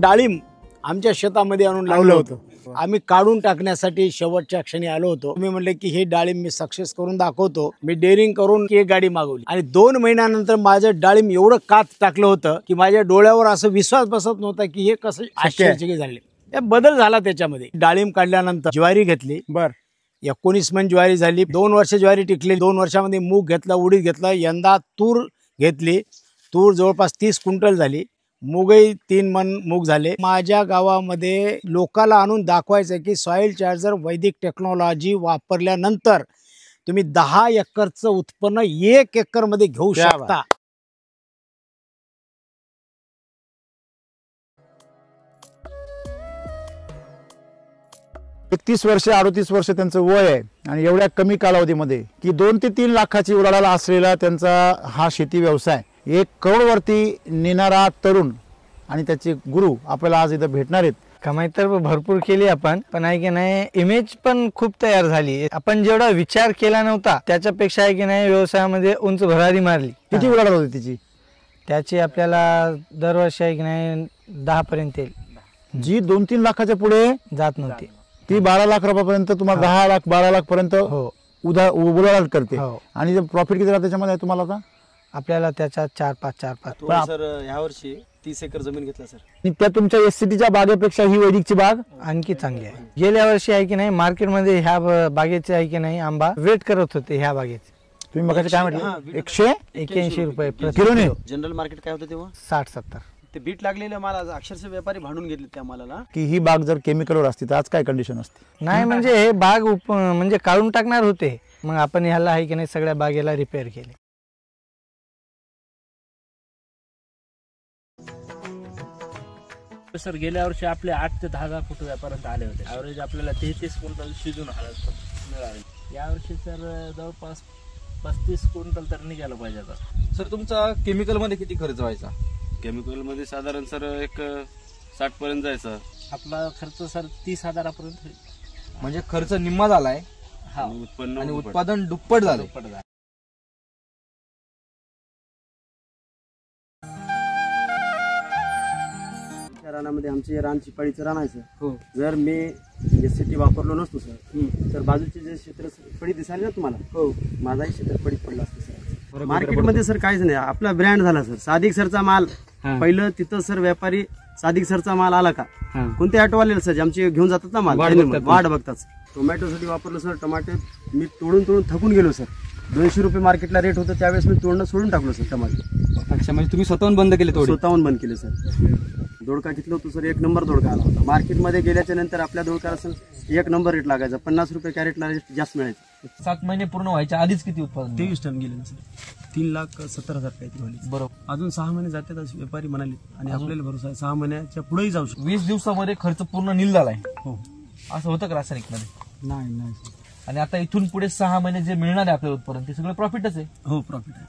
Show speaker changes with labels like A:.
A: डाळिंब आमच्या शेतामध्ये आणून लावलं होतं। आम्ही काढून टाकण्यासाठी शेवटच्या क्षणी आलो होतो। मी म्हणले की हे डाळिंब मी सक्सेस करून दाखवतो। मी डेअरिंग करून एक गाडी मागवली आणि 2 महिन्यानंतर माझं डाळिंब एवढं कात टाकलं होतं की माझ्या डोळ्यावर असं विश्वास बसत नव्हता की हे कसं आश्चर्यचकित झाले। बदल झाला त्याच्यामध्ये। डाळिंब काढल्यानंतर ज्वारी घेतली, 19 मन ज्वारी झाली, 2 वर्ष ज्वारी टिकली, 2 वर्षामध्ये मूग घेतला, उडीद घेतला, यंदा तूर घेतली, तूर जवळपास 30 क्विंटल झाली, मूगही 3 मन मूग झाले। माझ्या गावामध्ये लोकांना आणून दाखवायचं की सॉइल चार्जर वैदिक टेक्नॉलॉजी वापरल्यानंतर तुम्ही 10 एकरचं उत्पन्न 1 एकर मध्ये घेऊ शकता।
B: 31 वर्ष 38 वर्ष त्यांचं वय आहे आणि एवढ्या कमी कालावधीमध्ये की 2 ते 3 लाखाची उलाढाल असलेला त्यांचा हा शेती व्यवसाय 1 करोड वरती नेणारा तरुण आणि त्याचे गुरु आपल्याला आज इथं भेटणार आहेत।
C: कमाई तर भरपूर केली आपण, पण आहे की नाही इमेज पण खूप तयार झाली। आपण जेवढा विचार केला नव्हता त्याच्यापेक्षा आहे की नाही व्यवसायामध्ये उंच भरारी मारली।
B: किती उलाढाल होती तिची?
C: त्याची आपल्याला दरवर्षी आहे की नाही 10 पर्यंत येईल,
B: जी 2-3 लाखाच्या पुढे
C: जात नव्हती।
B: ती 12 लाख रुपयापर्यंत तुम्हाला 10 लाख 12 लाख पर्यंत उलाढाल करते। आणि प्रॉफिट किती राहते त्याच्यामध्ये तुम्हाला? आता
C: आपल्याला त्याचा 4-5
A: सर ह्या वर्षी 30 एकर जमीन घेतला सर।
B: आणि त्या तुमच्या एससीटीच्या बागेपेक्षा ही वैदिकची बाग
C: आणखी चांगली आहे। गेल्या वर्षी आहे की नाही मार्केटमध्ये ह्या बागेचे आहे की नाही आंबा वेट करत होते ह्या बागेचे।
B: तुम्ही मगाशी काय म्हटलं? 181
C: रुपये
B: किलोने।
A: जनरल मार्केट काय होतं तेव्हा?
C: 60-70।
A: ते बीट लागलेलं मला अक्षरशः व्यापारी भांडून घेतले त्या मालाला
B: की ही बाग जर केमिकलवर असती तर आज काय कंडिशन असते?
C: नाही म्हणजे हे बाग म्हणजे काढून टाकणार होते, मग आपण ह्याला आहे की नाही सगळ्या बागेला रिपेअर केले।
D: सर गेल्या वर्षी आपले 8 ते 10 फूट व्यापारात आले होते। ॲव्हरेज आपल्याला 33 क्विंटल शिजून मिळाले। यावर्षी सर जवळपास 35 क्विंटल तर निघायला पाहिजे आता।
E: सर तुमचा केमिकल मध्ये किती खर्च व्हायचा?
F: केमिकल मध्ये साधारण सर एक 60 पर्यंत जायचा।
D: आपला खर्च सर 30,000 पर्यंत।
E: म्हणजे खर्च निम्मा झालाय
F: आणि
E: उत्पादन दुप्पट झालं।
A: रानामध्ये आमचे रानची पडीचं रान आहे सर। जर मी एससीटी वापरलो नसतो सर तर बाजूचे जे क्षेत्र पडी दिसायला ना तुम्हाला, माझाही क्षेत्र पडीत पडला असतो सर। मार्केटमध्ये सर काहीच नाही, आपला ब्रँड झाला सर सादिक सरचा माल। पहिलं तिथं सर व्यापारी सादिक सरचा माल आला का कोणते ऑटोवाले सर आमचे घेऊन जातात ना माल, वाट बघतात। टोमॅटोसाठी वापरलं सर, टमाटे मी तोडून थकून गेलो सर। 200 रुपये मार्केटला रेट होतं त्यावेळेस मी तोडणं सोडून टाकलो सर टमाटे।
E: अच्छा, म्हणजे तुम्ही स्वतःहून बंद केले?
A: स्वतःहून बंद केले सर। दोडका घेतलं होतं सर, 1 नंबर दोडका आला होता। मार्केटमध्ये गेल्याच्या नंतर आपल्या दोडकाला सर 1 नंबर रेट लागायचा, 50 रुपये कॅरेटला रेट जास्त मिळायचं।
E: 7 महिने पूर्ण व्हायच्या आधीच किती उत्पादन?
A: 23 टन गेले ना सर। 3,70,000 काहीतरी व्हायचे। बरोबर, अजून 6 महिने जातात असं व्यापारी म्हणाले आणि आपल्याला भरोसा आहे 6 महिन्याच्या पुढेही जाऊ शकतो।
E: 20 दिवसामध्ये खर्च पूर्ण नील झालाय। हो, असं होतं का रासायनिक मध्ये?
A: नाही
E: आणि आता इथून पुढे 6 महिने जे मिळणार आहे आपल्याला उत्पादन ते सगळं प्रॉफिटच आहे?
A: हो, प्रॉफिट आहे।